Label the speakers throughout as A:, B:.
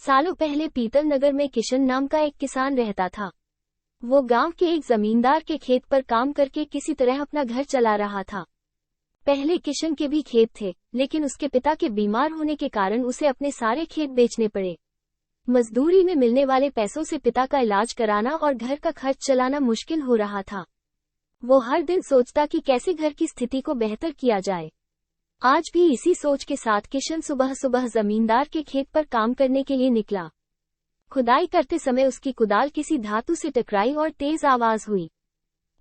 A: सालों पहले पीतल नगर में किशन नाम का एक किसान रहता था। वो गांव के एक जमींदार के खेत पर काम करके किसी तरह अपना घर चला रहा था। पहले किशन के भी खेत थे, लेकिन उसके पिता के बीमार होने के कारण उसे अपने सारे खेत बेचने पड़े। मजदूरी में मिलने वाले पैसों से पिता का इलाज कराना और घर का खर्च चलाना मुश्किल हो रहा था। वो हर दिन सोचता कि कैसे घर की स्थिति को बेहतर किया जाए। आज भी इसी सोच के साथ किशन सुबह सुबह जमींदार के खेत पर काम करने के लिए निकला। खुदाई करते समय उसकी कुदाल किसी धातु से टकराई और तेज आवाज हुई।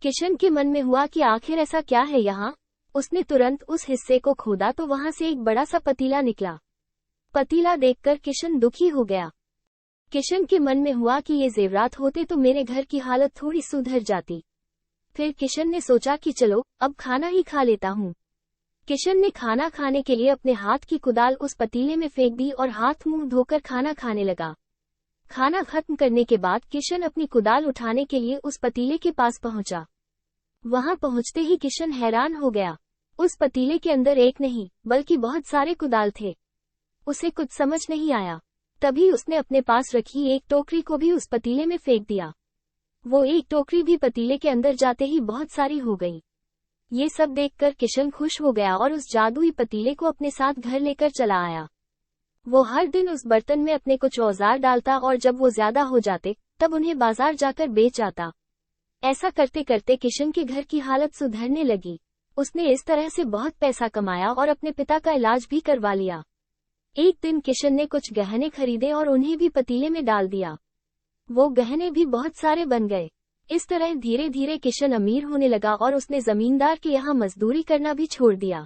A: किशन के मन में हुआ कि आखिर ऐसा क्या है यहाँ। उसने तुरंत उस हिस्से को खोदा तो वहां से एक बड़ा सा पतीला निकला। पतीला देखकर किशन दुखी हो गया। किशन के मन में हुआ कि ये जेवरात होते तो मेरे घर की हालत थोड़ी सुधर जाती। फिर किशन ने सोचा कि चलो अब खाना ही खा लेता हूँ। किशन ने खाना खाने के लिए अपने हाथ की कुदाल उस पतीले में फेंक दी और हाथ मुंह धोकर खाना खाने लगा। खाना खत्म करने के बाद किशन अपनी कुदाल उठाने के लिए उस पतीले के पास पहुंचा। वहां पहुंचते ही किशन हैरान हो गया। उस पतीले के अंदर एक नहीं बल्कि बहुत सारे कुदाल थे। उसे कुछ समझ नहीं आया। तभी उसने अपने पास रखी एक टोकरी को भी उस पतीले में फेंक दिया। वो एक टोकरी भी पतीले के अंदर जाते ही बहुत सारी हो गई। ये सब देखकर किशन खुश हो गया और उस जादुई पतीले को अपने साथ घर लेकर चला आया। वो हर दिन उस बर्तन में अपने कुछ औजार डालता और जब वो ज्यादा हो जाते तब उन्हें बाजार जाकर बेच आता। ऐसा करते करते किशन के घर की हालत सुधरने लगी। उसने इस तरह से बहुत पैसा कमाया और अपने पिता का इलाज भी करवा लिया। एक दिन किशन ने कुछ गहने खरीदे और उन्हें भी पतीले में डाल दिया। वो गहने भी बहुत सारे बन गए। इस तरह धीरे धीरे किशन अमीर होने लगा और उसने जमींदार के यहाँ मजदूरी करना भी छोड़ दिया।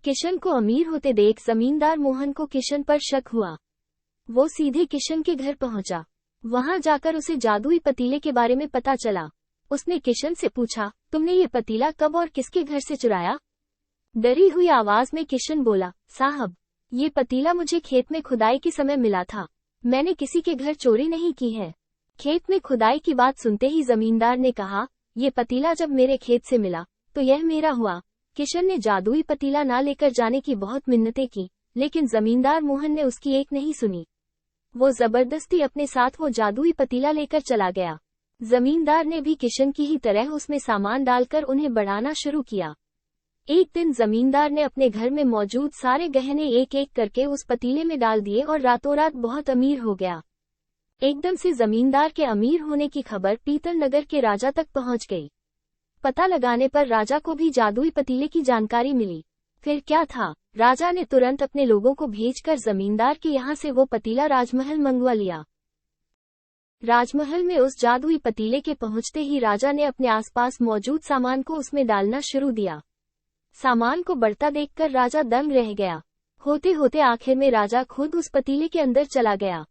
A: किशन को अमीर होते देख जमींदार मोहन को किशन पर शक हुआ। वो सीधे किशन के घर पहुंचा। वहां जाकर उसे जादुई पतीले के बारे में पता चला। उसने किशन से पूछा, तुमने ये पतीला कब और किसके घर से चुराया? डरी हुई आवाज में किशन बोला, साहब, ये पतीला मुझे खेत में खुदाई के समय मिला था। मैंने किसी के घर चोरी नहीं की है। खेत में खुदाई की बात सुनते ही जमींदार ने कहा, ये पतीला जब मेरे खेत से मिला तो यह मेरा हुआ। किशन ने जादुई पतीला ना लेकर जाने की बहुत मिन्नतें की, लेकिन जमींदार मोहन ने उसकी एक नहीं सुनी। वो जबरदस्ती अपने साथ वो जादुई पतीला लेकर चला गया। जमींदार ने भी किशन की ही तरह उसमें सामान डालकर उन्हें बढ़ाना शुरू किया। एक दिन जमींदार ने अपने घर में मौजूद सारे गहने एक एक करके उस पतीले में डाल दिए और रातों रात बहुत अमीर हो गया। एकदम से जमींदार के अमीर होने की खबर पीतल नगर के राजा तक पहुंच गई। पता लगाने पर राजा को भी जादुई पतीले की जानकारी मिली। फिर क्या था, राजा ने तुरंत अपने लोगों को भेजकर जमींदार के यहाँ से वो पतीला राजमहल मंगवा लिया। राजमहल में उस जादुई पतीले के पहुंचते ही राजा ने अपने आसपास मौजूद सामान को उसमें डालना शुरू दिया। सामान को बढ़ता देखकर राजा दंग रह गया। होते होते आखिर में राजा खुद उस पतीले के अंदर चला गया।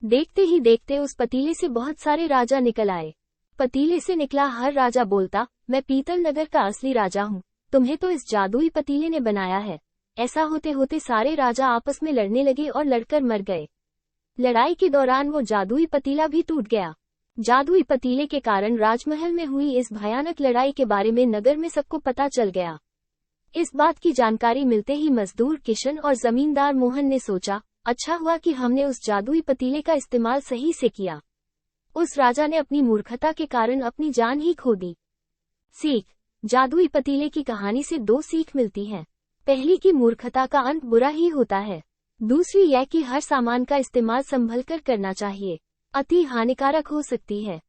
A: देखते ही देखते उस पतीले से बहुत सारे राजा निकल आए। पतीले से निकला हर राजा बोलता, मैं पीतल नगर का असली राजा हूँ, तुम्हें तो इस जादुई पतीले ने बनाया है। ऐसा होते होते सारे राजा आपस में लड़ने लगे और लड़कर मर गए। लड़ाई के दौरान वो जादुई पतीला भी टूट गया। जादुई पतीले के कारण राजमहल में हुई इस भयानक लड़ाई के बारे में नगर में सबको पता चल गया। इस बात की जानकारी मिलते ही मजदूर किशन और जमींदार मोहन ने सोचा, अच्छा हुआ कि हमने उस जादुई पतीले का इस्तेमाल सही से किया। उस राजा ने अपनी मूर्खता के कारण अपनी जान ही खो दी। सीख, जादुई पतीले की कहानी से दो सीख मिलती हैं। पहली कि मूर्खता का अंत बुरा ही होता है। दूसरी यह कि हर सामान का इस्तेमाल संभल कर करना चाहिए, अति हानिकारक हो सकती है।